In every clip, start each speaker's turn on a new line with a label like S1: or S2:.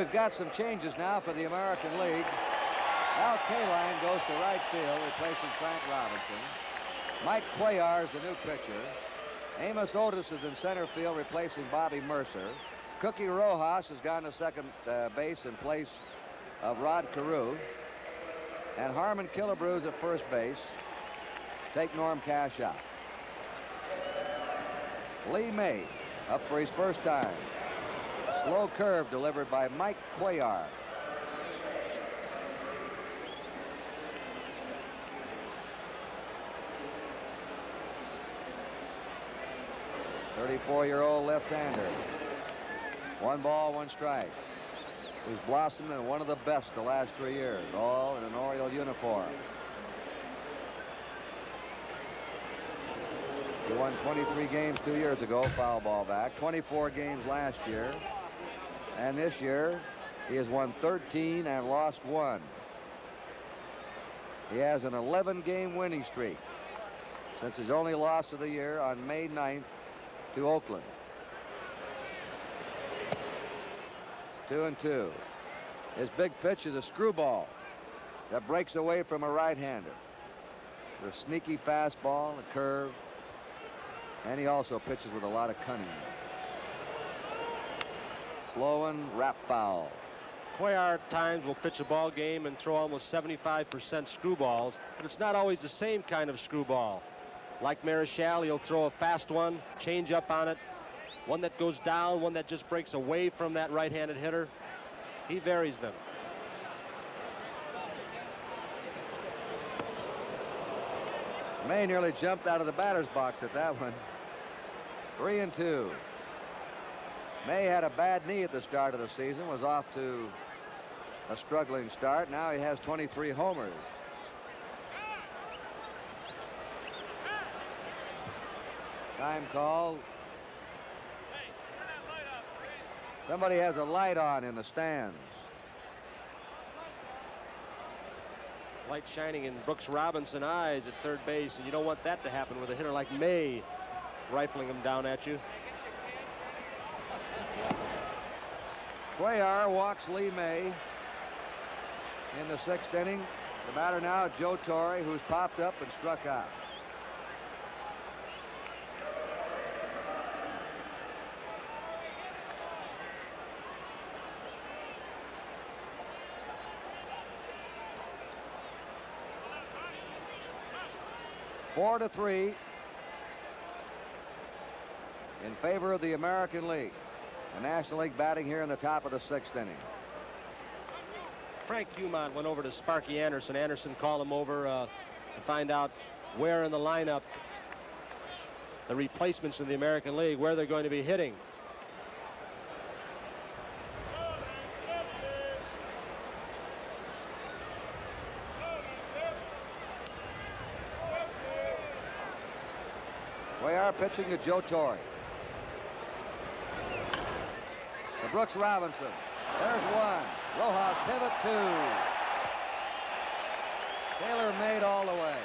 S1: we've got some changes now for the American League. Al Kaline goes to right field, replacing Frank Robinson. Mike Cuellar is the new pitcher. Amos Otis is in center field, replacing Bobby Mercer. Cookie Rojas has gone to second base in place of Rod Carew. And Harmon Killebrew at first base. Take Norm Cash out. Lee May up for his first time. Slow curve delivered by Mike Cuellar. .34-year-old left-hander. 1 ball, 1 strike. Who's blossomed in one of the best the last 3 years, all in an Oriole uniform. He won 23 games 2 years ago, foul ball back. 24 games last year. And this year, he has won 13 and lost 1. He has an 11-game winning streak since his only loss of the year on May 9th to Oakland. 2-2. His big pitch is a screwball that breaks away from a right-hander. The sneaky fastball, the curve, and he also pitches with a lot of cunning. Slow one, wrap foul.
S2: Cuellar at times will pitch a ball game and throw almost 75% screwballs, but it's not always the same kind of screwball. Like Marichal, he'll throw a fast one, change up on it, one that goes down, one that just breaks away from that right-handed hitter. He varies them.
S1: May nearly jumped out of the batter's box at that one. 3-2. May had a bad knee at the start of the season, was off to a struggling start. Now he has 23 homers. Time call. Somebody has a light on in the stands.
S2: Light shining in Brooks Robinson's eyes at third base, and you don't want that to happen with a hitter like May rifling him down at you.
S1: Cuellar walks Lee May in the 6th inning. The batter now, Joe Torre, who's popped up and struck out. Four to 3 in favor of the American League. The National League batting here in the top of the 6th inning.
S2: Frank Humont went over to Sparky Anderson. Anderson called him over to find out where in the lineup the replacements in the American League, where they're going to be hitting.
S1: Cuellar pitching to Joe Torre. To Brooks Robinson. There's one. Rojas pivot 2. Taylor made all the way.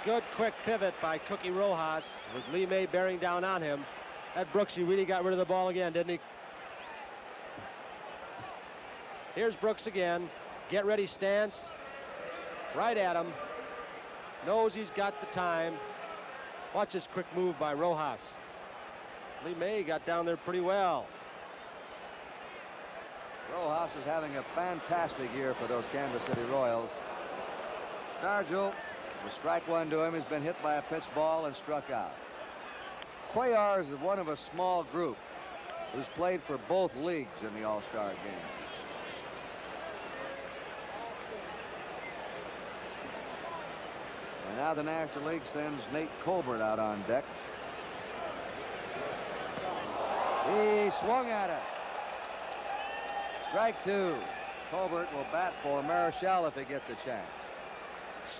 S2: Good quick pivot by Cookie Rojas with Lee May bearing down on him. That Brooks, he really got rid of the ball again, didn't he? Here's Brooks again. Get ready stance. Right at him. Knows he's got the time. Watch this quick move by Rojas. Lee May got down there pretty well.
S1: Rojas is having a fantastic year for those Kansas City Royals. Stargell, the strike one to him, has been hit by a pitch ball and struck out. Cuellar is one of a small group who's played for both leagues in the All-Star game. And now the National League sends Nate Colbert out on deck. He swung at it. Strike 2. Colbert will bat for Marichal if he gets a chance.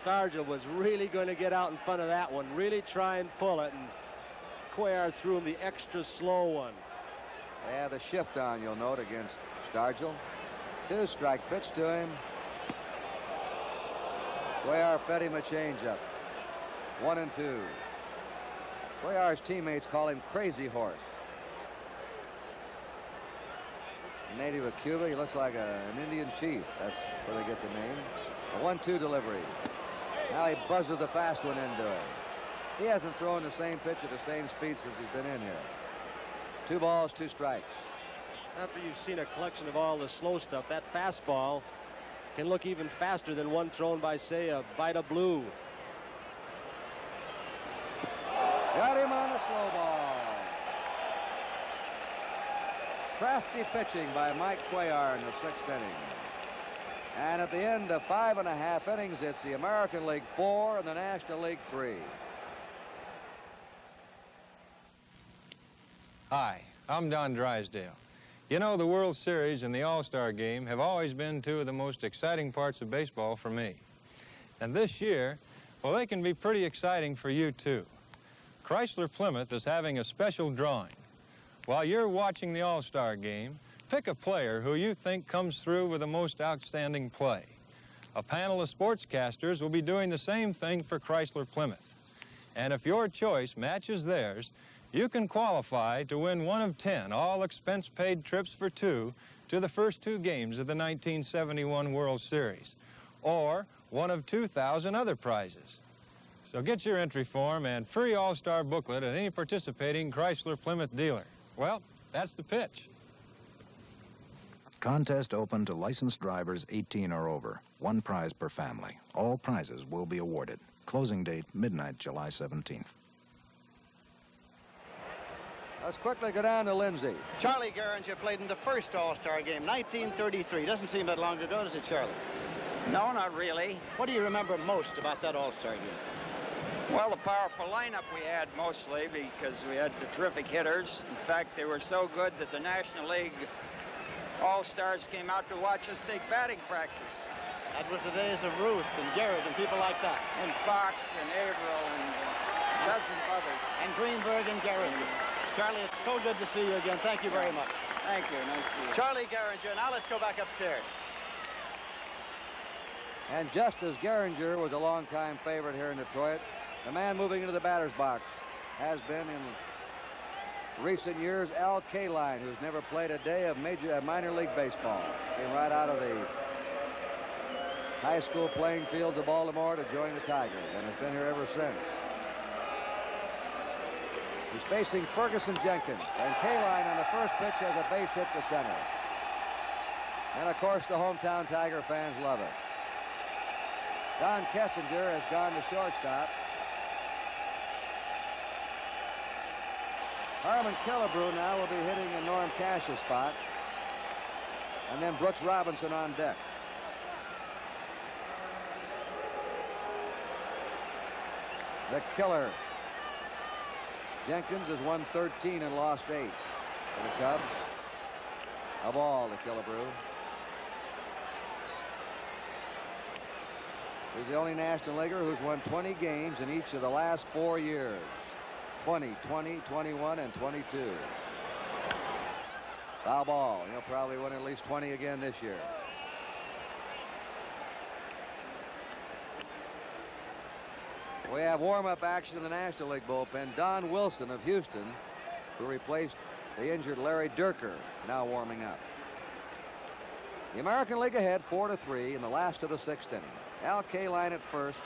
S2: Stargell was really going to get out in front of that one, really try and pull it, and Cuellar threw him the extra slow one.
S1: They have the shift on, you'll note, against Stargell. 2-strike pitch to him. Cuellar fed him a changeup. 1-2. Cuellar's teammates call him Crazy Horse. native of Cuba. He looks like an Indian chief. That's where they get the name. A 1-2 delivery. Now he buzzes a fast one into it. He hasn't thrown the same pitch at the same speed since he's been in here. 2 balls, 2 strikes.
S2: After you've seen a collection of all the slow stuff, that fastball can look even faster than one thrown by, say, a Vita Blue.
S1: Got him on the slow ball. Crafty pitching by Mike Cuellar in the 6th inning. And at the end of 5.5 innings, it's the American League 4 and the National League 3.
S3: Hi, I'm Don Drysdale. You know, the World Series and the All-Star Game have always been 2 of the most exciting parts of baseball for me. And this year, well, they can be pretty exciting for you, too. Chrysler Plymouth is having a special drawing. While you're watching the All-Star Game, pick a player who you think comes through with the most outstanding play. A panel of sportscasters will be doing the same thing for Chrysler Plymouth. And if your choice matches theirs, you can qualify to win 1 of 10 all-expense-paid trips for 2 to the first 2 games of the 1971 World Series, or 1 of 2,000 other prizes. So get your entry form and free All-Star booklet at any participating Chrysler Plymouth dealer. Well, that's the pitch.
S4: Contest open to licensed drivers 18 or over. 1 prize per family. All prizes will be awarded. Closing date, midnight, July 17th.
S1: Let's quickly go down to Lindsay.
S5: Charlie Gehringer played in the first All-Star game, 1933. Doesn't seem that long ago, does it, Charlie?
S6: No, not really.
S5: What do you remember most about that All-Star game?
S6: Well, the powerful lineup we had mostly because we had the terrific hitters. In fact, they were so good that the National League All-Stars came out to watch us take batting practice.
S5: That was the days of Ruth and Garrett and people like that.
S6: And Fox and Averill and a dozen others.
S5: And Greenberg and Garrison. Charlie, it's so good to see you again. Thank you very much.
S6: Thank you. Nice to see you.
S5: Charlie Gehringer. Now let's go back upstairs.
S1: And just as Gehringer was a longtime favorite here in Detroit, the man moving into the batter's box has been in recent years Al Kaline, who's never played a day of minor league baseball. Came right out of the high school playing fields of Baltimore to join the Tigers and has been here ever since. He's facing Ferguson Jenkins, and Kaline on the first pitch has a base hit to center. And of course the hometown Tiger fans love it. Don Kessinger has gone to shortstop. Harmon Killebrew now will be hitting in Norm Cash's spot. And then Brooks Robinson on deck. The killer. Jenkins has won 13 and lost 8 for the Cubs. Of all, the Killebrew. He's the only National Leaguer who's won 20 games in each of the last 4 years. 20, 20, 21, and 22. Foul ball. He'll probably win at least 20 again this year. We have warm-up action in the National League bullpen. Don Wilson of Houston, who replaced the injured Larry Dierker, now warming up. The American League ahead 4-3 in the last of the 6th inning. Al Kaline at first.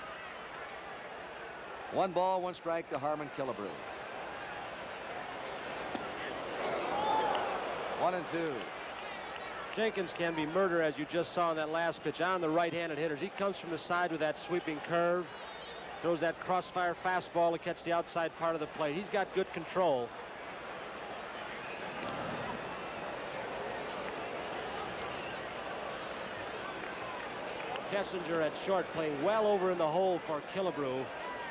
S1: 1 ball, 1 strike to Harmon Killebrew. 1-2.
S2: Jenkins can be murder, as you just saw in that last pitch, on the right-handed hitters. He comes from the side with that sweeping curve. Throws that crossfire fastball to catch the outside part of the plate. He's got good control. Kessinger at short, playing well over in the hole for Killebrew,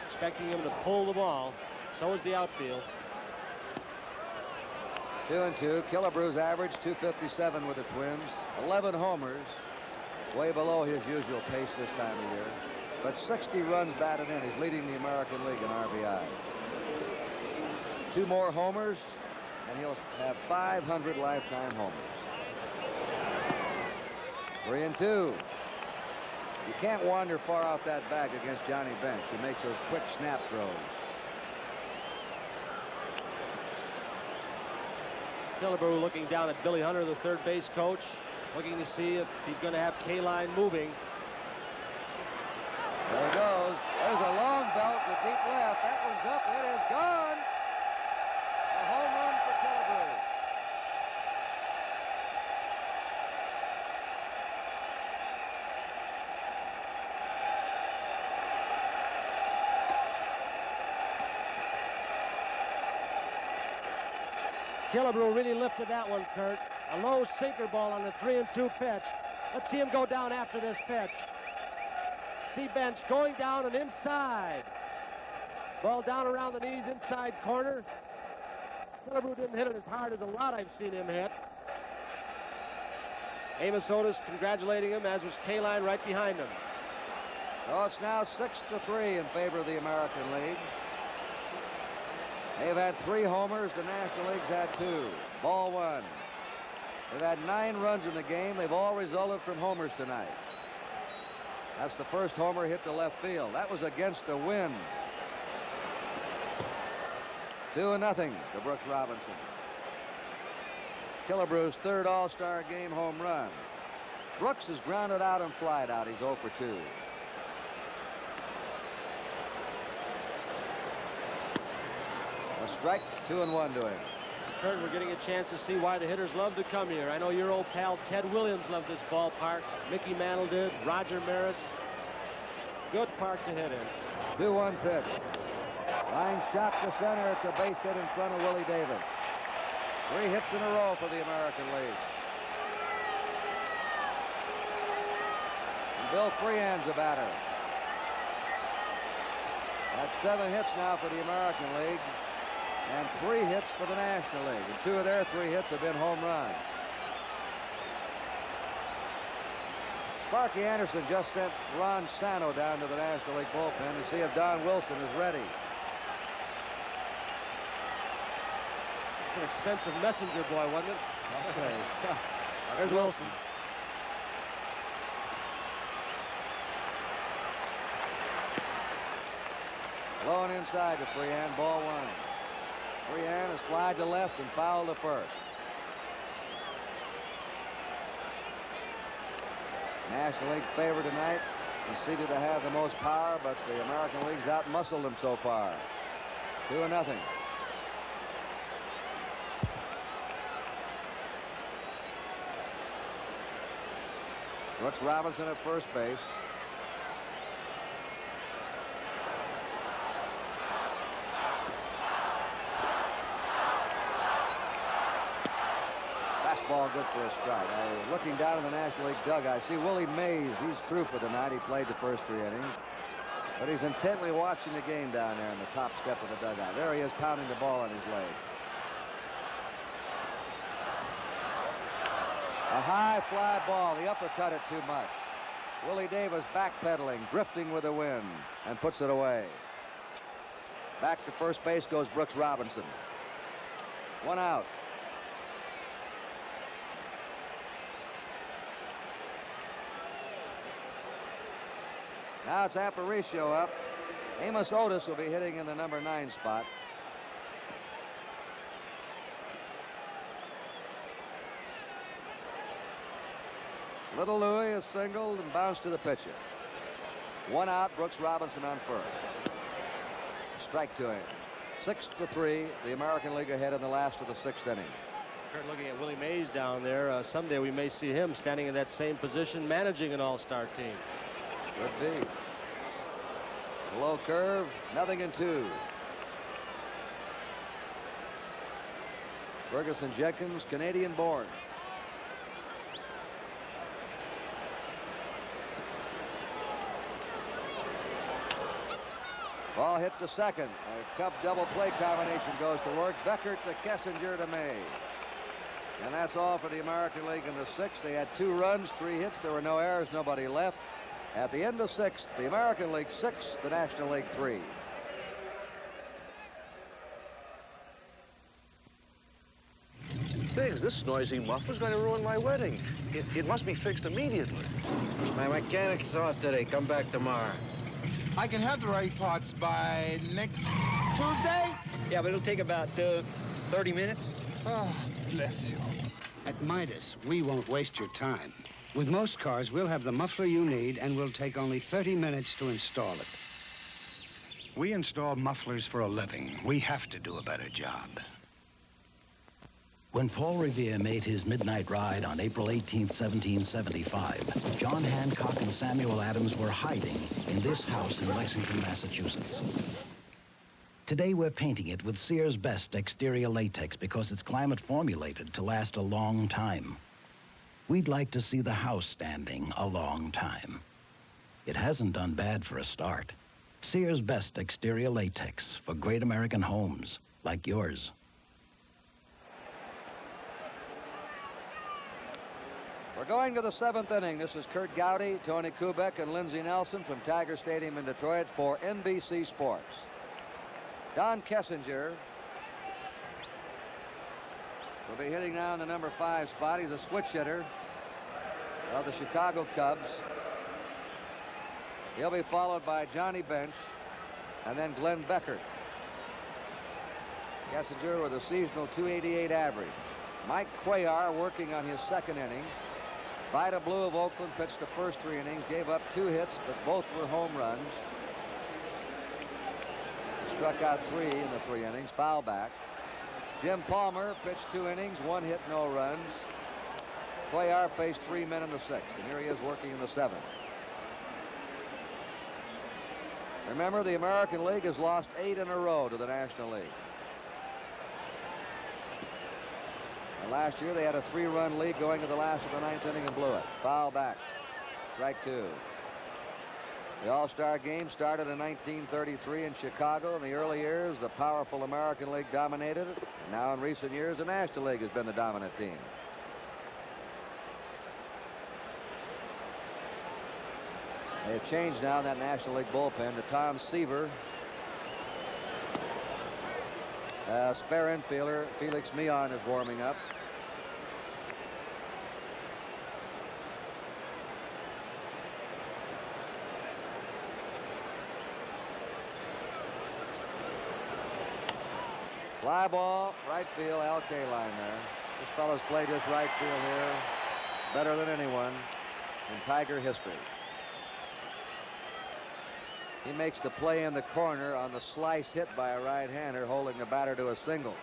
S2: expecting him to pull the ball. So is the outfield.
S1: 2-2. Killebrew's average 257 with the Twins. 11 homers, way below his usual pace this time of year. But 60 runs batted in. He's leading the American League in RBI. 2 more homers, and he'll have 500 lifetime homers. 3-2. You can't wander far off that bag against Johnny Bench, who makes those quick snap throws.
S2: Killebrew looking down at Billy Hunter, the third base coach, looking to see if he's going to have K-line moving.
S1: There he goes. There's a long belt to deep left. That one's up. It is gone. A home run for Killebrew.
S2: Killebrew really lifted that one, Kurt. A low sinker ball on the 3-2 pitch. Let's see him go down after this pitch. See Bench going down and inside. Ball down around the knees, inside corner. Killebrew didn't hit it as hard as a lot I've seen him hit. Amos Otis congratulating him, as was K-Line right behind him.
S1: So it's now 6-3 in favor of the American League. They've had 3 homers. The National League's had 2. Ball 1. They've had 9 runs in the game. They've all resulted from homers tonight. That's the first homer hit to left field. That was against the wind. 2-0 to Brooks Robinson. Killebrew's third All-Star game home run. Brooks is grounded out and flied out. He's 0 for 2. A strike, 2-1 to him.
S2: Kurt, we're getting a chance to see why the hitters love to come here. I know your old pal Ted Williams loved this ballpark. Mickey Mantle did. Roger Maris. Good park to hit in.
S1: 2-1 pitch. Line shot to center. It's a base hit in front of Willie Davis. 3 hits in a row for the American League. And Bill Freehand's a batter. That's 7 hits now for the American League. And 3 hits for the National League. And 2 of their 3 hits have been home runs. Sparky Anderson just sent Ron Sano down to the National League bullpen to see if Don Wilson is ready.
S2: It's an expensive messenger boy, wasn't it?
S1: Okay.
S2: There's Wilson.
S1: Low and inside to Freehand. Ball 1. Freehand has flied to left and fouled to first. National League favorite tonight, conceded to have the most power, but the American League's outmuscled them so far. 2-0. Brooks Robinson at first base. Ball good for a strike. Looking down in the National League dugout, I see Willie Mays. He's through for the night. He played the first 3 innings. But he's intently watching the game down there in the top step of the dugout. There he is, pounding the ball on his leg. A high fly ball. The uppercut it too much. Willie Davis backpedaling, drifting with the wind, and puts it away. Back to first base goes Brooks Robinson. 1 out. Now it's Aparicio up. Amos Otis will be hitting in the number 9 spot. Little Louie is singled and bounced to the pitcher. 1 out, Brooks Robinson on first. Strike to him. 6-3, the American League ahead in the last of the 6th inning.
S2: Kurt, looking at Willie Mays down there, someday we may see him standing in that same position, managing an all-star team.
S1: Could be. The low curve, 0-2. Ferguson Jenkins, Canadian-born. Ball hit to second. A Cub double play combination goes to work. Beckert to Kessinger to May. And that's all for the American League in the 6th. They had 2 runs, 3 hits. There were no errors, nobody left. At the end of 6th, the American League 6, the National League 3.
S7: Biggs, this noisy muff was going to ruin my wedding. It must be fixed immediately.
S8: My mechanic's off today. Come back tomorrow.
S9: I can have the right parts by next Tuesday?
S10: Yeah, but it'll take about 30 minutes.
S9: Oh, bless you.
S10: At Midas, we won't waste your time. With most cars, we'll have the muffler you need, and we'll take only 30 minutes to install it. We install mufflers for a living. We have to do a better job.
S11: When Paul Revere made his midnight ride on April 18, 1775, John Hancock and Samuel Adams were hiding in this house in Lexington, Massachusetts. Today, we're painting it with Sears Best exterior latex because it's climate formulated to last a long time. We'd like to see the house standing a long time. It hasn't done bad for a start. Sears Best exterior latex for great American homes like yours.
S1: We're going to the 7th inning. This is Kurt Gowdy, Tony Kubek, and Lindsey Nelson from Tiger Stadium in Detroit for NBC Sports. Don Kessinger will be hitting now in the number 5 spot. He's a switch hitter of the Chicago Cubs. He'll be followed by Johnny Bench and then Glenn Beckert. Kessinger with a seasonal .288 average. Mike Cuellar working on his 2nd inning. Vida Blue of Oakland pitched the first 3 innings, gave up 2 hits, but both were home runs. He struck out 3 in the 3 innings, foul back. Jim Palmer pitched 2 innings, 1 hit, no runs. Cuellar faced 3 men in the 6th, and here he is working in the 7th. Remember, the American League has lost 8 in a row to the National League. And last year, they had a 3-run lead going to the last of the 9th inning and blew it. Foul back. Strike 2. The All-Star game started in 1933 in Chicago. In the early years, the powerful American League dominated it. And now in recent years, the National League has been the dominant team. They have changed now in that National League bullpen to Tom Seaver. Spare infielder Felix Meon is warming up. Fly ball, right field, Al Kaline there. This fellow's played this right field here better than anyone in Tiger history. He makes the play in the corner on the slice hit by a right-hander, holding the batter to a single.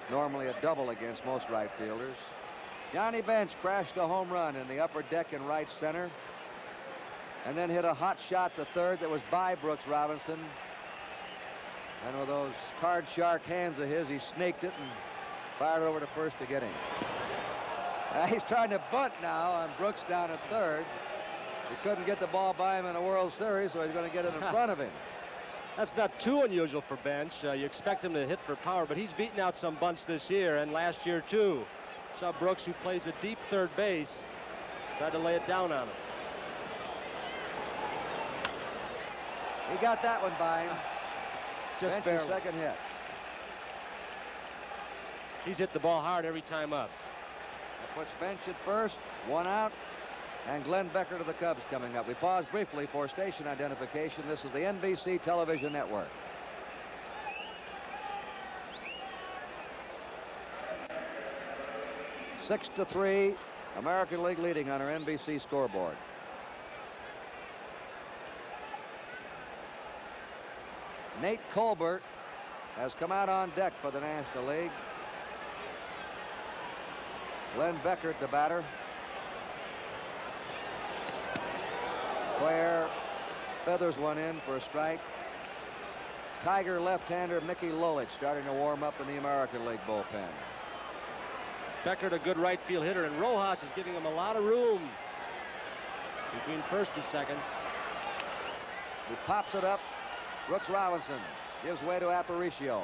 S1: Normally a double against most right fielders. Johnny Bench crashed a home run in the upper deck in right center, and then hit a hot shot to third that was by Brooks Robinson. And with those card shark hands of his, he snaked it and fired over to first to get him. He's trying to bunt now on Brooks down at third. He couldn't get the ball by him in a World Series, so he's going to get it in front of him.
S2: That's not too unusual for Bench. You expect him to hit for power, but he's beaten out some bunts this year and last year too. Saw Brooks, who plays a deep third base, tried to lay it down on him.
S1: He got that one by him.
S2: Just
S1: Bench's second hit.
S2: He's hit the ball hard every time up.
S1: That puts Bench at first, 1 out, and Glenn Beckert of the Cubs coming up. We pause briefly for station identification. This is the NBC Television Network. Six to 3, American League leading on our NBC scoreboard. Nate Colbert has come out on deck for the National League. Glenn Beckert, the batter. Cuellar feathers one in for a strike. Tiger left-hander Mickey Lolich starting to warm up in the American League bullpen.
S2: Beckert, a good right field hitter, and Rojas is giving him a lot of room between first and second.
S1: He pops it up. Brooks Robinson gives way to Aparicio.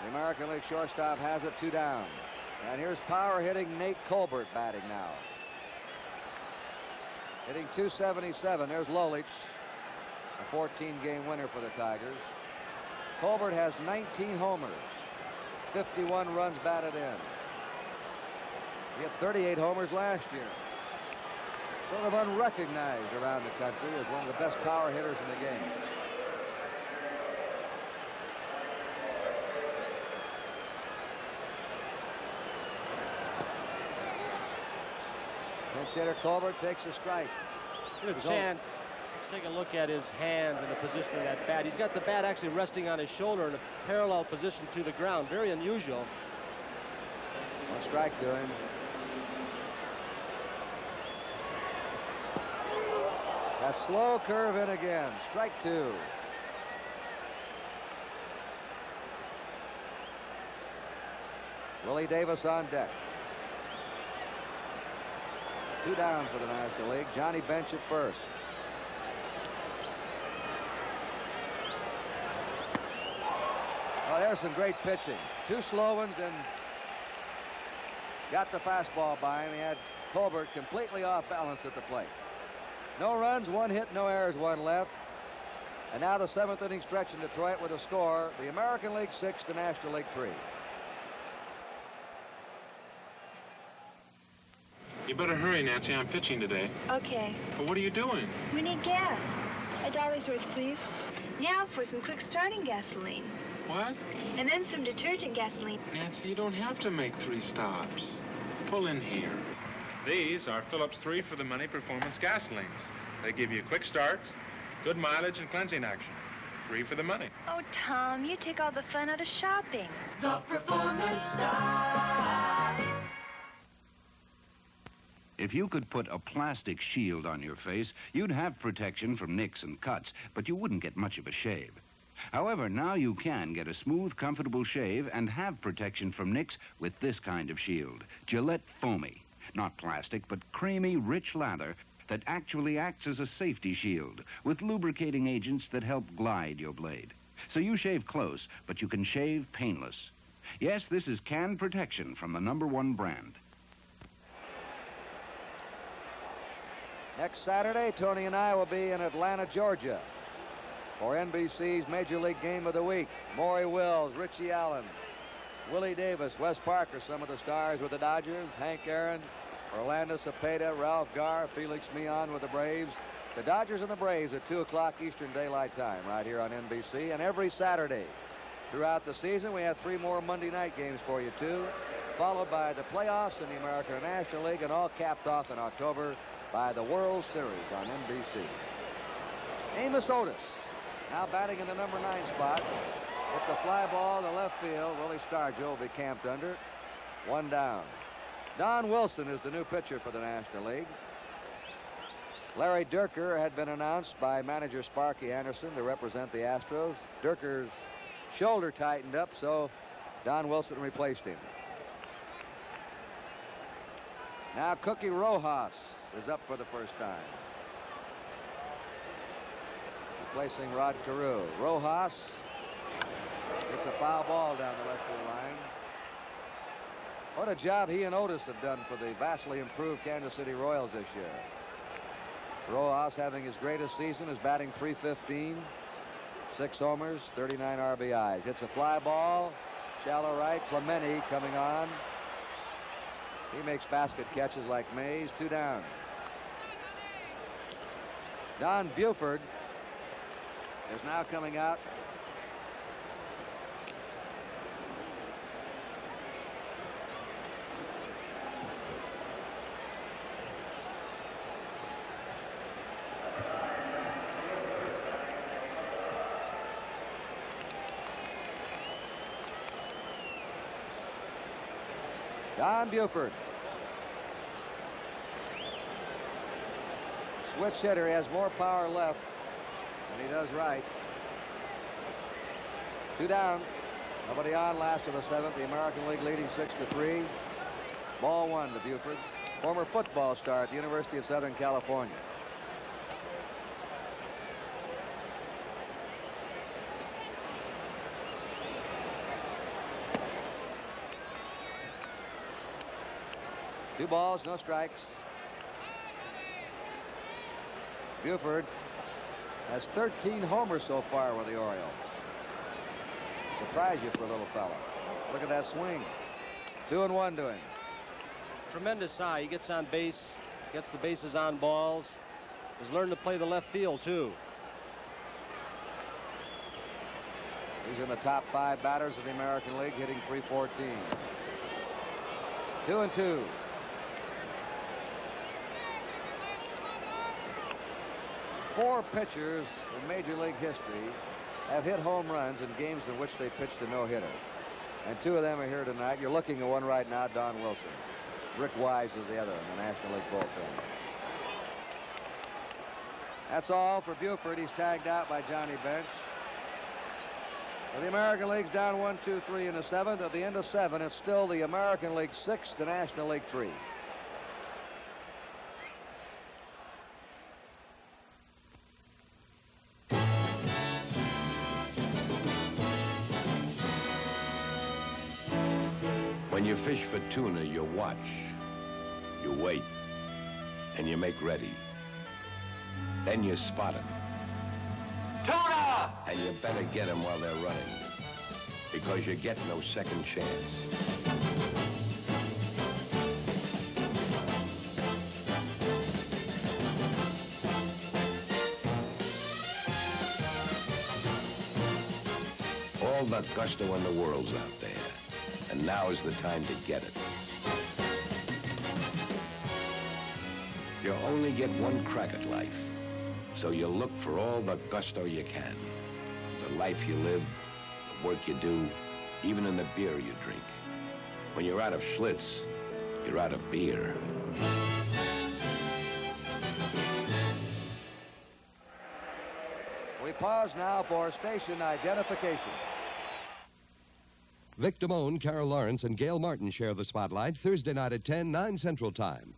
S1: The American League shortstop has it 2 down. And here's power hitting Nate Colbert batting now. Hitting .277. There's Lolich, a 14-game winner for the Tigers. Colbert has 19 homers, 51 runs batted in. He had 38 homers last year. Sort of unrecognized around the country as one of the best power hitters in the game. Pinch hitter Colbert takes a strike.
S2: Get a chance. Let's take a look at his hands and the position of that bat. He's got the bat actually resting on his shoulder in a parallel position to the ground. Very unusual.
S1: One strike to him. That slow curve in again. Strike two. Willie Davis on deck. 2 down for the National League. Johnny Bench at first. Oh, there's some great pitching. 2 slow ones and got the fastball by him. He had Colbert completely off balance at the plate. No runs, 1 hit, no errors, 1 left. And now the 7th inning stretch in Detroit with a score. The American League 6, the National League 3.
S12: You better hurry, Nancy. I'm pitching today.
S13: Okay.
S12: But what are you doing?
S13: We need gas. $1 worth, please. Now for some quick starting gasoline.
S12: What?
S13: And then some detergent gasoline.
S12: Nancy, you don't have to make 3 stops. Pull in here.
S14: These are Phillips 3 for the money performance gasolines. They give you quick starts, good mileage, and cleansing action. 3 for the money.
S13: Oh, Tom, you take all the fun out of shopping.
S15: The Performance Stop.
S16: If you could put a plastic shield on your face, you'd have protection from nicks and cuts, but you wouldn't get much of a shave. However, now you can get a smooth, comfortable shave and have protection from nicks with this kind of shield. Gillette Foamy. Not plastic, but creamy, rich lather that actually acts as a safety shield with lubricating agents that help glide your blade. So you shave close, but you can shave painless. Yes, this is can protection from the #1 brand.
S1: Next Saturday, Tony and I will be in Atlanta, Georgia for NBC's Major League Game of the Week. Maury Wills, Richie Allen, Willie Davis, Wes Parker, some of the stars with the Dodgers, Hank Aaron, Orlando Cepeda, Ralph Garr, Felix Mion with the Braves. The Dodgers and the Braves at 2 o'clock Eastern Daylight Time right here on NBC. And every Saturday throughout the season, we have 3 more Monday night games for you, too, followed by the playoffs in the American National League, and all capped off in October by the World Series on NBC. Amos Otis now batting in the #9 spot. It's a fly ball to left field. Willie Stargell will be camped under. 1 down. Don Wilson is the new pitcher for the National League. Larry Dierker had been announced by manager Sparky Anderson to represent the Astros. Dierker's shoulder tightened up, so Don Wilson replaced him. Now Cookie Rojas is up for the first time, replacing Rod Carew. Rojas gets a foul ball down the left field line. What a job he and Otis have done for the vastly improved Kansas City Royals this year. Rojas having his greatest season, is batting .315, 6 homers, 39 RBIs. Hits a fly ball, shallow right. Clemente coming on. He makes basket catches like Mays. 2 down. Don Buford is now coming out. Don Buford. Switch hitter. He has more power left than he does right. 2 down. Nobody on, last of the 7th. The American League leading 6-3. Ball 1 to Buford. Former football star at the University of Southern California. Two balls, no strikes. Buford has 13 homers so far with the Orioles. Surprise you for a little fella. Look at that swing. 2-1 to him.
S2: Tremendous eye. He gets on base, gets the bases on balls. He's learned to play the left field, too.
S1: He's in the top 5 batters of the American League, hitting .314. 2-2. 4 pitchers in Major League history have hit home runs in games in which they pitched a no-hitter. And 2 of them are here tonight. You're looking at one right now, Don Wilson. Rick Wise is the other in the National League bullpen. That's all for Buford. He's tagged out by Johnny Bench. So the American League's down 1-2-3 in the 7th. At the end of 7, it's still the American League 6, the National League 3.
S17: When you fish for tuna, you watch, you wait, and you make ready. Then you spot it. Tuna! And you better get them while they're running, because you get no second chance. All the gusto in the world's out there, and now is the time to get it. You only get one crack at life, so you look for all the gusto you can. The life you live, the work you do, even in the beer you drink. When you're out of Schlitz, you're out of beer.
S1: We pause now for station identification.
S18: Vic Damone, Carol Lawrence, and Gail Martin share the spotlight Thursday night at 10, 9 Central Time.